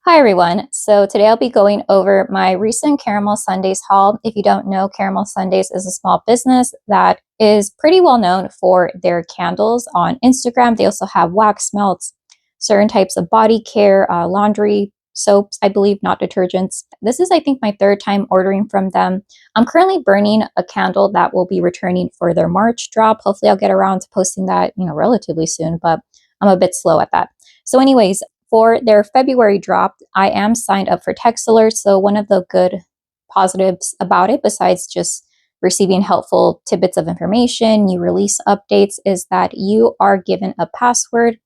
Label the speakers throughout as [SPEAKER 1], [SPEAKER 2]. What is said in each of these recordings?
[SPEAKER 1] Hi everyone. So today I'll be going over my recent Caramel Sundays haul. If you don't know, Caramel Sundays is a small business that is pretty well known for their candles on Instagram. They also have wax melts, certain types of body care, laundry, soaps, I believe, not detergents. This is, I think, my third time ordering from them. I'm currently burning a candle that will be returning for their March drop. Hopefully I'll get around to posting that, relatively soon, but I'm a bit slow at that. So anyways, for their February drop, I am signed up for text alerts. So one of the good positives about it, besides just receiving helpful tidbits of information, new release updates, is that you are given a password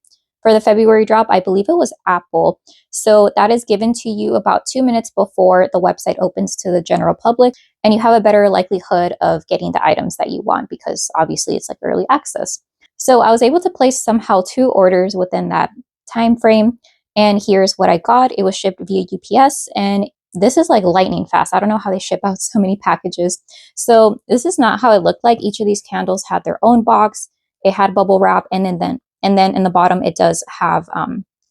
[SPEAKER 1] for the February drop. I believe it was Apple. So that is given to you about 2 minutes before the website opens to the general public, and you have a better likelihood of getting the items that you want because obviously it's like early access. So I was able to place somehow 2 orders within that time frame. And here's what I got. It was shipped via UPS, and this is like lightning fast. I don't know how they ship out so many packages. So this is not how it looked like. Each of these candles had their own box. It had bubble wrap, and then in the bottom it does have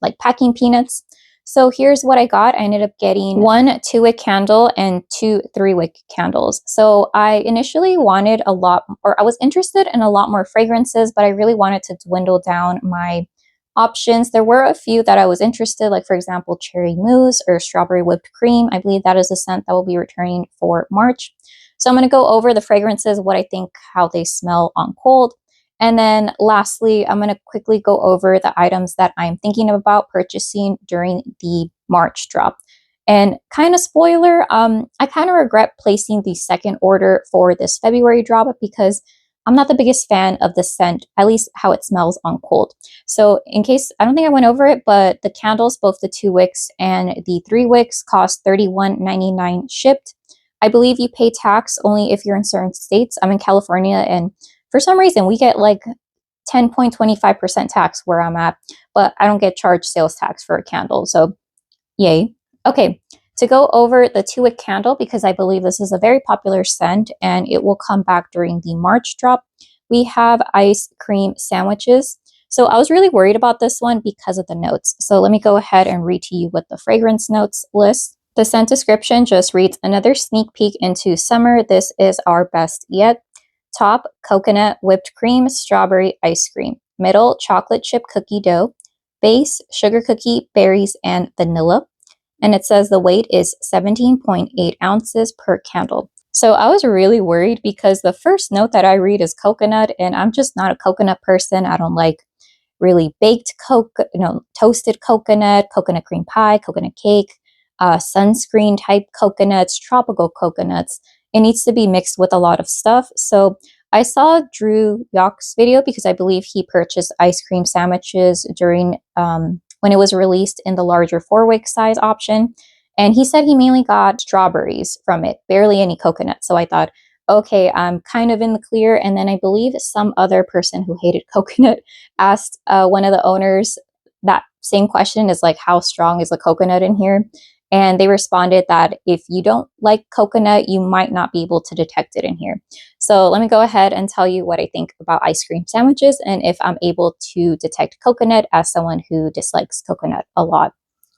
[SPEAKER 1] like packing peanuts. So here's what I got. I ended up getting 1 2-wick candle and 2 3-wick candles. So I initially wanted a lot, or I was interested in a lot more fragrances, but I really wanted to dwindle down my options. There were a few that I was interested, like for example, cherry mousse or strawberry whipped cream. I believe that is a scent that will be returning for March. So I'm going to go over the fragrances, what I think, how they smell on cold. And then lastly, I'm going to quickly go over the items that I'm thinking about purchasing during the March drop. And kind of spoiler, I kind of regret placing the second order for this February drop because I'm not the biggest fan of the scent, at least how it smells on cold. So in case, I don't think I went over it, but the candles, both the 2 wicks and the 3 wicks, cost $31.99 shipped. I believe you pay tax only if you're in certain states. I'm in California, and for some reason we get like 10.25% tax where I'm at, but I don't get charged sales tax for a candle. So yay. Okay, to go over the 2-wick candle, because I believe this is a very popular scent and it will come back during the March drop, we have ice cream sandwiches. So I was really worried about this one because of the notes. So let me go ahead and read to you what the fragrance notes list. The scent description just reads, another sneak peek into summer. This is our best yet. Top, coconut, whipped cream, strawberry, ice cream. Middle, chocolate chip cookie dough. Base, sugar cookie, berries, and vanilla. And it says the weight is 17.8 ounces per candle. So I was really worried because the first note that I read is coconut, and I'm just not a coconut person. I don't like really baked toasted coconut, coconut cream pie, coconut cake, sunscreen type coconuts, tropical coconuts. It needs to be mixed with a lot of stuff. So I saw Drew Yock's video because I believe he purchased ice cream sandwiches during when it was released in the larger 4-wick size option. And he said he mainly got strawberries from it, barely any coconut. So I thought, okay, I'm kind of in the clear. And then I believe some other person who hated coconut asked one of the owners that same question, is like, how strong is the coconut in here? And they responded that if you don't like coconut, you might not be able to detect it in here. So let me go ahead and tell you what I think about ice cream sandwiches and if I'm able to detect coconut as someone who dislikes coconut a lot.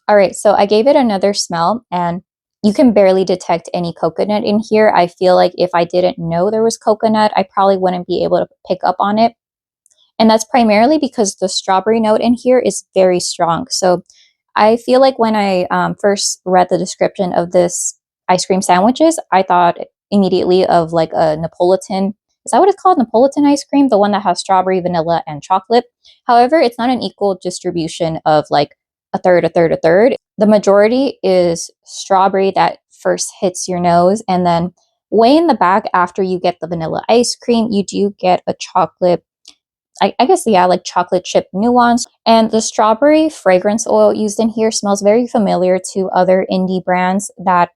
[SPEAKER 1] All right, so I gave it another smell and you can barely detect any coconut in here. I feel like if I didn't know there was coconut, I probably wouldn't be able to pick up on it. And that's primarily because the strawberry note in here is very strong. So I feel like when I first read the description of this ice cream sandwiches, I thought immediately of like a Neapolitan. Is that what it's called? Neapolitan ice cream? The one that has strawberry, vanilla, and chocolate. However, it's not an equal distribution of like a third, a third, a third. The majority is strawberry that first hits your nose, and then way in the back after you get the vanilla ice cream, you do get a chocolate, I guess, yeah, like chocolate chip nuance. And the strawberry fragrance oil used in here smells very familiar to other indie brands that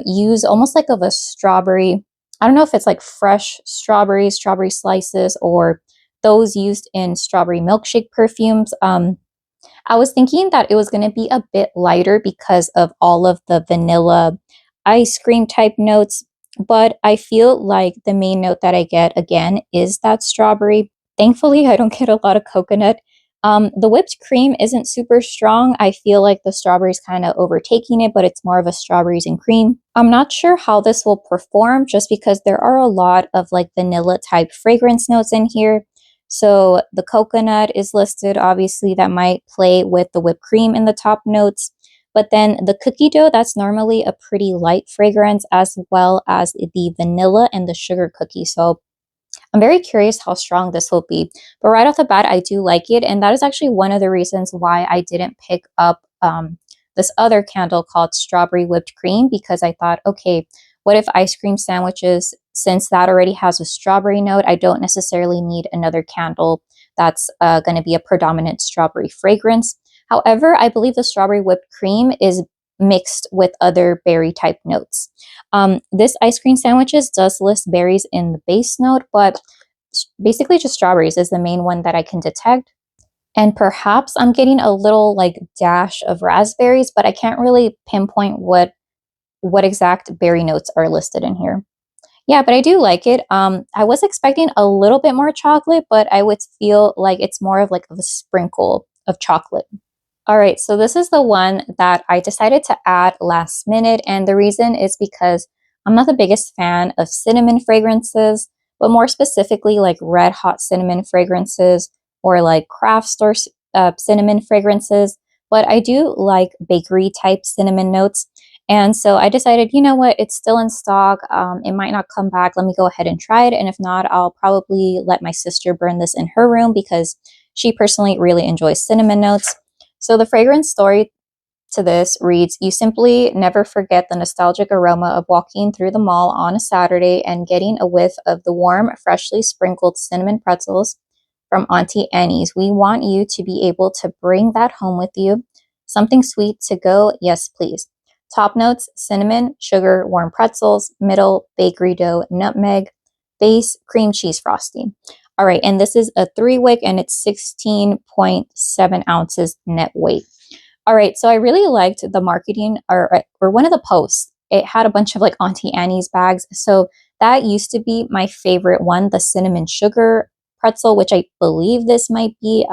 [SPEAKER 1] use almost like of a strawberry. I don't know if it's like fresh strawberries, strawberry slices, or those used in strawberry milkshake perfumes. I was thinking that it was going to be a bit lighter because of all of the vanilla ice cream type notes, but I feel like the main note that I get again is that strawberry. Thankfully, I don't get a lot of coconut. The whipped cream isn't super strong. I feel like the strawberries kind of overtaking it, but it's more of a strawberries and cream. I'm not sure how this will perform just because there are a lot of like vanilla type fragrance notes in here. So the coconut is listed, obviously that might play with the whipped cream in the top notes. But then the cookie dough, that's normally a pretty light fragrance, as well as the vanilla and the sugar cookie. So I'm very curious how strong this will be. But right off the bat, I do like it. And that is actually one of the reasons why I didn't pick up this other candle called Strawberry Whipped Cream, because I thought, okay, what if ice cream sandwiches, since that already has a strawberry note, I don't necessarily need another candle that's going to be a predominant strawberry fragrance. However, I believe the Strawberry Whipped Cream is mixed with other berry type notes. This ice cream sandwiches does list berries in the base note, but basically just strawberries is the main one that I can detect. And perhaps I'm getting a little like dash of raspberries, but I can't really pinpoint what exact berry notes are listed in here. Yeah, but I do like it. I was expecting a little bit more chocolate, but I would feel like it's more of like a sprinkle of chocolate. All right, so this is the one that I decided to add last minute, and the reason is because I'm not the biggest fan of cinnamon fragrances, but more specifically like red hot cinnamon fragrances or like craft store cinnamon fragrances, but I do like bakery type cinnamon notes. And so I decided, you know what, it's still in stock. It might not come back. Let me go ahead and try it. And if not, I'll probably let my sister burn this in her room because she personally really enjoys cinnamon notes. So the fragrance story to this reads, you simply never forget the nostalgic aroma of walking through the mall on a Saturday and getting a whiff of the warm, freshly sprinkled cinnamon pretzels from Auntie Annie's. We want you to be able to bring that home with you. Something sweet to go? Yes, please. Top notes, cinnamon, sugar, warm pretzels, middle, bakery dough, nutmeg, base, cream cheese frosting. All right, and this is a 3-wick and it's 16.7 ounces net weight. All right, so I really liked the marketing or one of the posts. It had a bunch of like Auntie Annie's bags. So that used to be my favorite one, the cinnamon sugar pretzel, which I believe this might be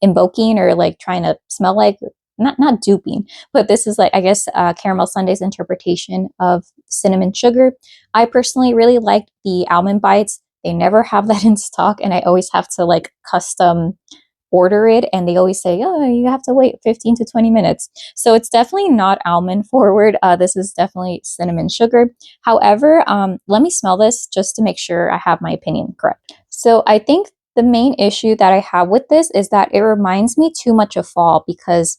[SPEAKER 1] invoking or like trying to smell like, not duping, but this is like, I guess, Caramel Sunday's interpretation of cinnamon sugar. I personally really liked the almond bites. They never have that in stock, and I always have to like custom order it, and they always say, oh, you have to wait 15 to 20 minutes. So it's definitely not almond forward. This is definitely cinnamon sugar. However, let me smell this just to make sure I have my opinion correct. So I think the main issue that I have with this is that it reminds me too much of fall, because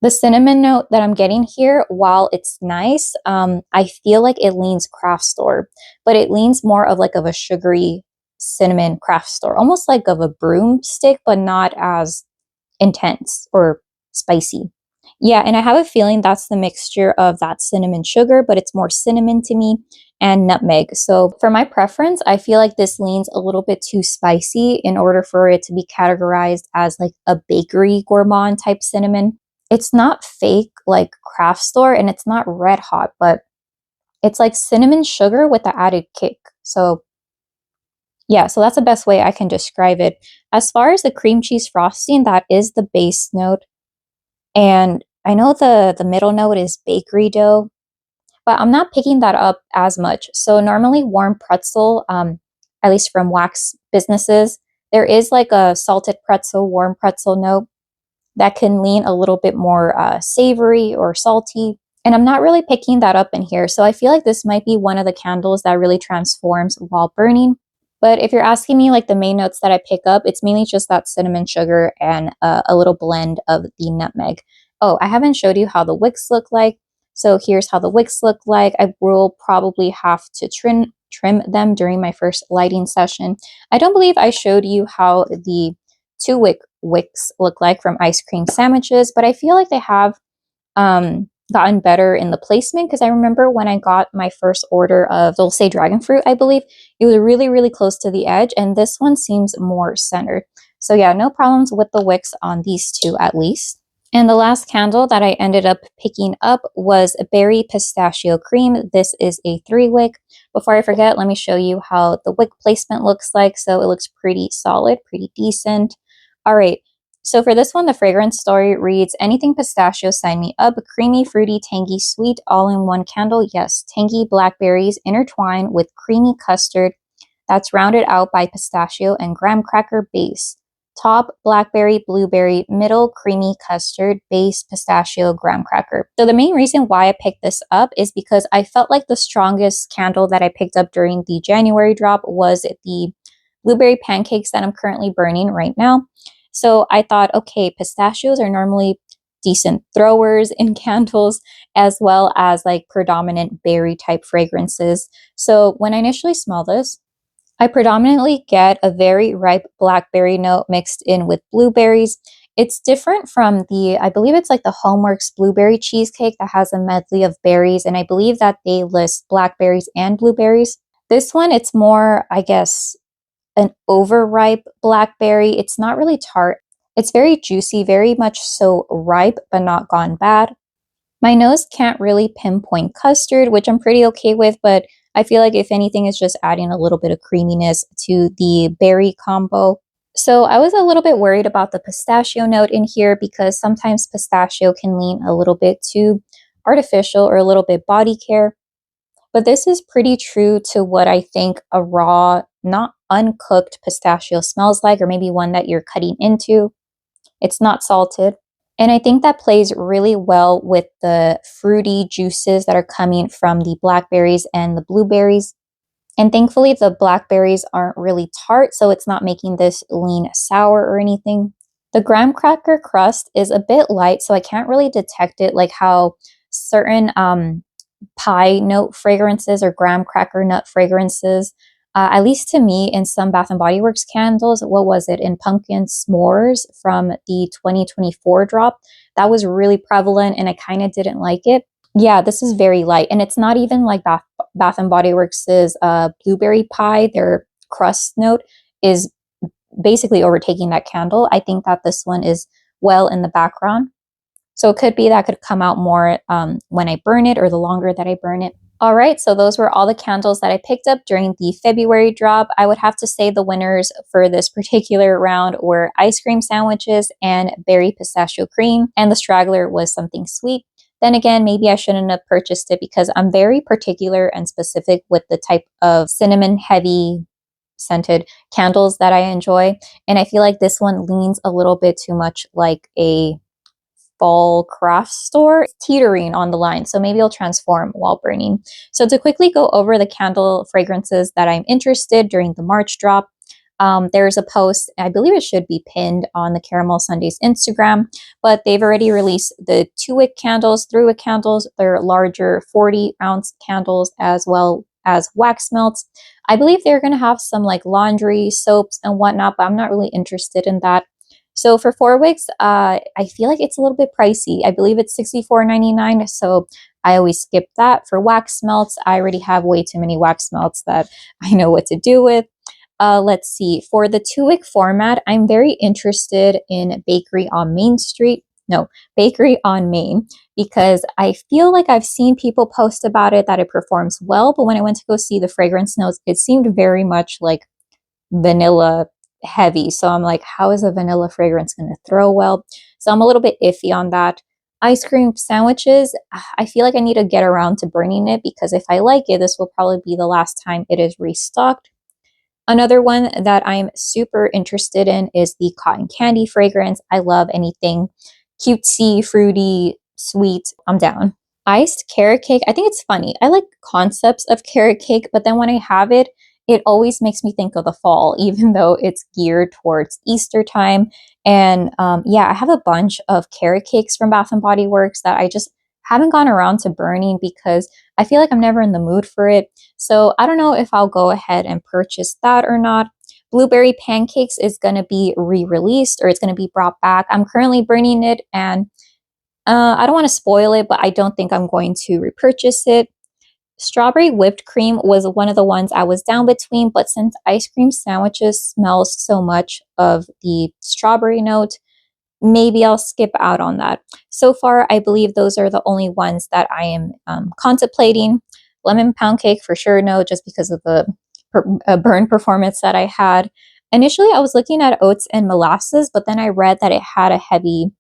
[SPEAKER 1] the cinnamon note that I'm getting here, while it's nice, I feel like it leans craft store, but it leans more of like of a sugary cinnamon craft store, almost like of a broomstick, but not as intense or spicy. Yeah, and I have a feeling that's the mixture of that cinnamon sugar, but it's more cinnamon to me, and nutmeg. So for my preference, I feel like this leans a little bit too spicy in order for it to be categorized as like a bakery gourmand type cinnamon. It's not fake like craft store, and it's not red hot, but it's like cinnamon sugar with the added kick. So yeah, so that's the best way I can describe it. As far as the cream cheese frosting, that is the base note. And I know the middle note is bakery dough, but I'm not picking that up as much. So normally warm pretzel, at least from wax businesses, there is like a salted pretzel, warm pretzel note that can lean a little bit more savory or salty. And I'm not really picking that up in here. So I feel like this might be one of the candles that really transforms while burning. But if you're asking me like the main notes that I pick up, it's mainly just that cinnamon sugar and a little blend of the nutmeg. Oh, I haven't showed you how the wicks look like. So here's how the wicks look like. I will probably have to trim them during my first lighting session. I don't believe I showed you how the 2-wick wicks look like from ice cream sandwiches, but I feel like they have gotten better in the placement, because I remember when I got my first order of Dulce Dragon Fruit, I believe, it was really, really close to the edge, and this one seems more centered. So yeah, no problems with the wicks on these two at least. And the last candle that I ended up picking up was a Berry Pistachio Cream. This is a 3-wick. Before I forget, let me show you how the wick placement looks like. So it looks pretty solid, pretty decent. All right. So for this one, the fragrance story reads, anything pistachio, sign me up. Creamy, fruity, tangy, sweet, all in one candle. Yes, tangy blackberries intertwine with creamy custard that's rounded out by pistachio and graham cracker base. Top, blackberry, blueberry, middle, creamy custard, base, pistachio, graham cracker. So the main reason why I picked this up is because I felt like the strongest candle that I picked up during the January drop was the blueberry pancakes that I'm currently burning right now. So I thought, okay, pistachios are normally decent throwers in candles, as well as like predominant berry type fragrances. So when I initially smell this, I predominantly get a very ripe blackberry note mixed in with blueberries. It's different from I believe it's like the Homeworks blueberry cheesecake that has a medley of berries, and I believe that they list blackberries and blueberries. This one, it's more, I guess, an overripe blackberry. It's not really tart. It's very juicy, very much so ripe, but not gone bad. My nose can't really pinpoint custard, which I'm pretty okay with, but I feel like if anything, it's just adding a little bit of creaminess to the berry combo. So I was a little bit worried about the pistachio note in here because sometimes pistachio can lean a little bit too artificial or a little bit body care. But this is pretty true to what I think a raw, not uncooked pistachio smells like, or maybe one that you're cutting into. It's not salted. And I think that plays really well with the fruity juices that are coming from the blackberries and the blueberries. And thankfully, the blackberries aren't really tart, so it's not making this lean sour or anything. The graham cracker crust is a bit light, so I can't really detect it like how certain pie note fragrances or graham cracker nut fragrances, at least to me, in some Bath and Body Works candles. What was it? In Pumpkin S'mores from the 2024 drop. That was really prevalent and I kind of didn't like it. Yeah, this is very light, and it's not even like Bath and Body Works' blueberry pie. Their crust note is basically overtaking that candle. I think that this one is well in the background. So it could be that could come out more when I burn it or the longer that I burn it. All right, so those were all the candles that I picked up during the February drop. I would have to say the winners for this particular round were ice cream sandwiches and berry pistachio cream, and the straggler was something sweet. Then again, maybe I shouldn't have purchased it because I'm very particular and specific with the type of cinnamon heavy scented candles that I enjoy. And I feel like this one leans a little bit too much like a fall craft store, teetering on the line. So maybe I'll transform while burning. So to quickly go over the candle fragrances that I'm interested during the March drop, there's a post, I believe it should be pinned on the Caramel Sundays Instagram, but they've already released the 2-wick candles, 3-wick candles, their larger 40-ounce candles, as well as wax melts. I believe they're going to have some like laundry soaps and whatnot, but I'm not really interested in that. So for 4 wicks, I feel like it's a little bit pricey. I believe it's $64.99, so I always skip that. For wax melts, I already have way too many wax melts that I know what to do with. Let's see. For the 2-wick format, I'm very interested in Bakery on Main Street. No, Bakery on Main, because I feel like I've seen people post about it, that it performs well, but when I went to go see the fragrance notes, it seemed very much like vanilla heavy. So I'm like, how is a vanilla fragrance going to throw well? So I'm a little bit iffy on that. Ice cream sandwiches, I feel like I need to get around to burning it because if I like it, this will probably be the last time it is restocked. Another one that I'm super interested in is the cotton candy fragrance. I love anything cutesy, fruity, sweet. I'm down. Iced carrot cake. I think it's funny. I like concepts of carrot cake, but then when I have it, it always makes me think of the fall, even though it's geared towards Easter time. And yeah, I have a bunch of carrot cakes from Bath and Body Works that I just haven't gone around to burning because I feel like I'm never in the mood for it. So I don't know if I'll go ahead and purchase that or not. Blueberry pancakes is going to be re-released, or it's going to be brought back. I'm currently burning it, and I don't want to spoil it, but I don't think I'm going to repurchase it. Strawberry whipped cream was one of the ones I was down between, but since ice cream sandwiches smells so much of the strawberry note, maybe I'll skip out on that. So far, I believe those are the only ones that I am contemplating. Lemon pound cake for sure, no, just because of the burn performance that I had. Initially, I was looking at oats and molasses, but then I read that it had a heavy,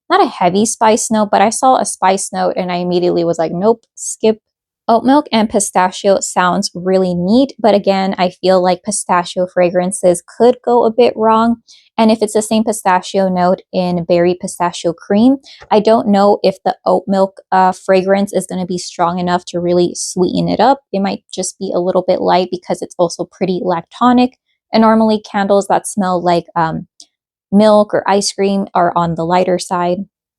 [SPEAKER 1] not a heavy spice note, but I saw a spice note and I immediately was like, nope, skip. Oat milk and pistachio sounds really neat, but again, I feel like pistachio fragrances could go a bit wrong. And if it's the same pistachio note in berry pistachio cream, I don't know if the oat milk fragrance is going to be strong enough to really sweeten it up. It might just be a little bit light because it's also pretty lactonic. And normally candles that smell like milk or ice cream are on the lighter side.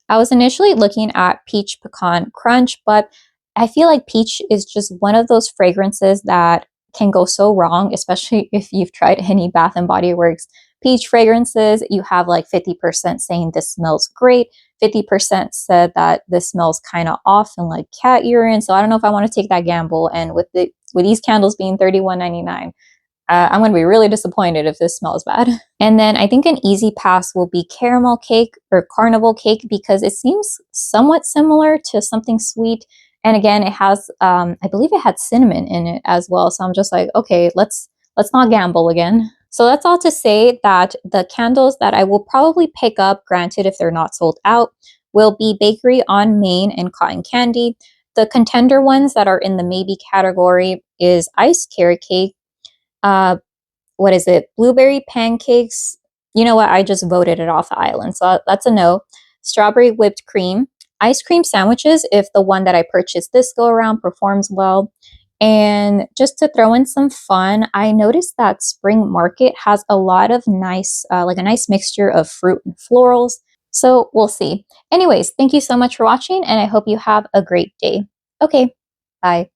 [SPEAKER 1] I was initially looking at Peach Pecan Crunch, but I feel like peach is just one of those fragrances that can go so wrong, especially if you've tried any Bath and Body Works peach fragrances. You have like 50% saying this smells great, 50% said that this smells kind of off and like cat urine. So I don't know if I want to take that gamble. And with these candles being $31.99, I'm going to be really disappointed if this smells bad. And then I think an easy pass will be caramel cake or carnival cake because it seems somewhat similar to something sweet. And again, it has, I believe it had cinnamon in it as well. So I'm just like, okay, let's not gamble again. So that's all to say that the candles that I will probably pick up, granted if they're not sold out, will be Bakery on Main and Cotton Candy. The contender ones that are in the maybe category is Ice Carrot Cake, what is it? Blueberry pancakes. You know what? I just voted it off the island. So that's a no. Strawberry whipped cream. Ice cream sandwiches, if the one that I purchased this go around performs well. And just to throw in some fun, I noticed that Spring Market has a lot of nice, like a nice mixture of fruit and florals. So we'll see. Anyways, thank you so much for watching, and I hope you have a great day. Okay, bye.